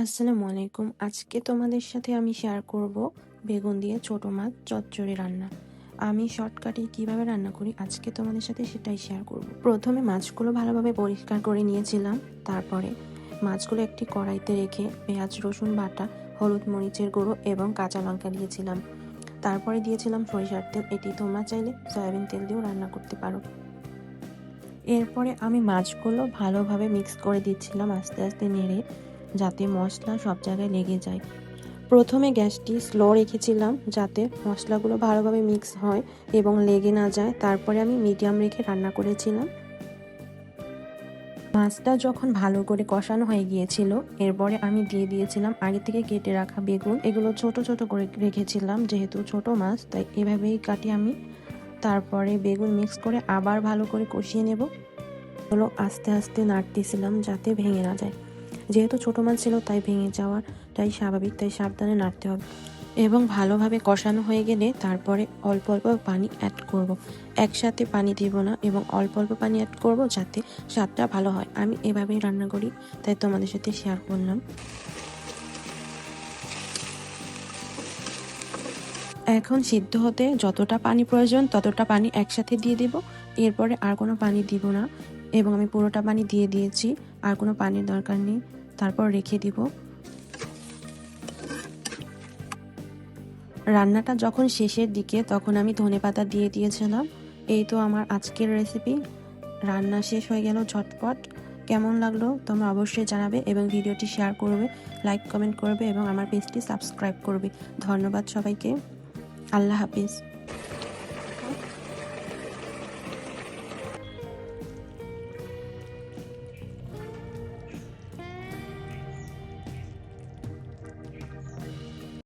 আসসালামু আলাইকুম। আজকে তোমাদের সাথে আমি শেয়ার করব বেগুন দিয়ে ছোট মাছ চচ্চড়ি রান্না। আমি শর্টকাটে কিভাবে রান্না করি আজকে তোমাদের সাথে সেটাই শেয়ার করব। প্রথমে মাছগুলো ভালোভাবে পরিষ্কার করে নিয়েছিলাম। তারপরে মাছগুলো একটি কড়াইতে রেখে পেঁয়াজ রসুন বাটা, হলুদ মরিচের গুঁড়ো এবং কাঁচা লঙ্কা দিয়েছিলাম। তারপরে দিয়েছিলাম সরিষার তেল। এটি তোমরা চাইলে সয়াবিন তেল দিয়েও রান্না করতে পারো। এরপরে আমি মাছগুলো ভালোভাবে মিক্স করে দিচ্ছিলাম আস্তে আস্তে নেড়ে, যাতে মশলা সব জায়গায় লেগে যায়। প্রথমে গ্যাসটি স্লো রেখেছিলাম যাতে মশলাগুলো ভালোভাবে মিক্স হয় এবং লেগে না যায়। তারপরে আমি মিডিয়াম রেখে রান্না করেছিলাম। মাছটা যখন ভালো করে কষানো হয়ে গিয়েছিল, এরপরে আমি দিয়ে দিয়েছিলাম আগে থেকে কেটে রাখা বেগুন। এগুলো ছোট ছোট করে রেখেছিলাম, যেহেতু ছোট মাছ তাই এভাবেই কাটি আমি। তারপরে বেগুন মিক্স করে আবার ভালো করে কষিয়ে নেব। হলো আস্তে আস্তে নাড়তেছিলাম যাতে ভেঙে না যায়। যেহেতু ছোট মাছ ছিল তাই ভেঙে যাওয়াটাই স্বাভাবিক, তাই সাবধানে নাড়তে হবে। এবং ভালোভাবে কষানো হয়ে গেলে তারপরে অল্প অল্প পানি অ্যাড করব। একসাথে পানি দিব না এবং অল্প অল্প পানি অ্যাড করব যাতে স্বাদটা ভালো হয়। আমি এভাবেই রান্না করি, তাই তোমাদের সাথে শেয়ার করলাম। এখন সিদ্ধ হতে যতটা পানি প্রয়োজন ততটা পানি একসাথে দিয়ে দেব। এরপরে আর কোনো পানি দিব না এবং আমি পুরোটা পানি দিয়ে দিয়েছি, আর কোনো পানির দরকার নেই। তারপর রেখে দিব। রান্নাটা যখন শেষের দিকে তখন আমি ধনেপাতা দিয়ে দিয়েছিলাম। এই তো আমার আজকের রেসিপি। রান্না শেষ হয়ে গেল ঝটপট। কেমন লাগলো তোমরা অবশ্যই জানাবে এবং ভিডিওটি শেয়ার করবে, লাইক কমেন্ট করবে এবং আমার পেজটি সাবস্ক্রাইব করবে। ধন্যবাদ সবাইকে। আল্লাহ হাফিজ।